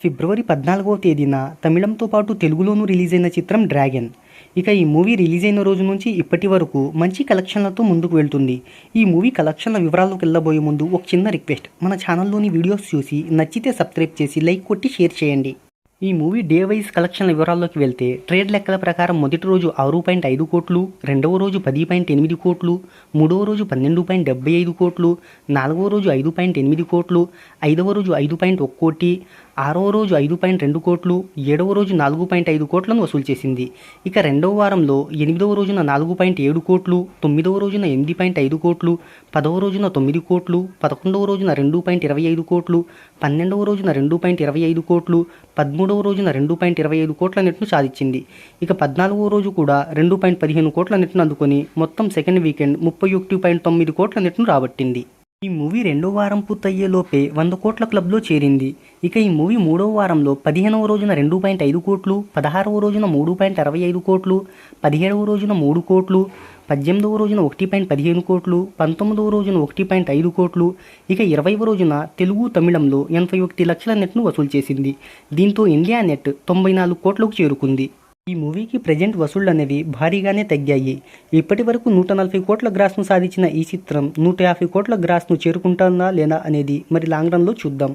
ఫిబ్రవరి 14వ తేదీన తమిళంతో పాటు తెలుగులోనూ రిలీజ్ అయిన చిత్రం డ్రాగన్. ఇక ఈ మూవీ రిలీజ్ అయిన రోజు నుంచి ఇప్పటి వరకు మంచి కలెక్షన్లతో ముందుకు వెళ్తుంది. ఈ మూవీ కలెక్షన్ల వివరాల్లోకి వెళ్ళబోయే ముందు ఒక చిన్న రిక్వెస్ట్, మన ఛానల్లోని వీడియోస్ చూసి నచ్చితే సబ్స్క్రైబ్ చేసి లైక్ కొట్టి షేర్ చేయండి. ఈ మూవీ డే వైజ్ కలెక్షన్ల వివరాల్లోకి వెళ్తే ట్రేడ్ లెక్కల ప్రకారం మొదటి రోజు 6.5 కోట్లు, రెండవ రోజు 10.8 కోట్లు, మూడవ రోజు 12.75 కోట్లు, నాలుగవ రోజు 5.8 కోట్లు, ఐదవ రోజు 5.1 కోటి, ఆరవ రోజు 5.2 కోట్లు, ఏడవ రోజు 4.5 కోట్లను వసూలు చేసింది. ఇక రెండవ వారంలో 8వ రోజున 4.7 కోట్లు, 9వ రోజున 8.5 కోట్లు, 10వ రోజున 9 కోట్లు, 11వ రోజున 2.25 కోట్లు, 12వ రోజున 2.25 కోట్లు, 13వ రోజున 2.25 కోట్ల నెట్ను సాధించింది. ఇక 14వ రోజు కూడా 2.15 కోట్ల నెట్ను అందుకొని మొత్తం సెకండ్ వీకెండ్ 31.9 కోట్ల నెట్ను రాబట్టింది. ఈ మూవీ రెండో వారం పూర్తయ్యేలోపే 100 కోట్ల క్లబ్లో చేరింది. ఇక ఈ మూవీ మూడవ వారంలో 15వ రోజున 2.5 కోట్లు, 16వ రోజున 3.65 కోట్లు, 17వ రోజున 3 కోట్లు, 18వ రోజున 1.15 కోట్లు, 19వ రోజున 1.5 కోట్లు, ఇక 20వ రోజున తెలుగు తమిళంలో 81 లక్షల నెట్ను వసూలు చేసింది. దీంతో ఇండియా నెట్ 94 కోట్లకు చేరుకుంది. ఈ మూవీకి ప్రజెంట్ వసూళ్లు అనేవి భారీగానే తగ్గాయి. ఇప్పటి వరకు 140 కోట్ల గ్రాస్ను సాధించిన ఈ చిత్రం 150 కోట్ల గ్రాస్ను చేరుకుంటుందా లేదా అనేది మరి లాంగ్ రన్లో చూద్దాం.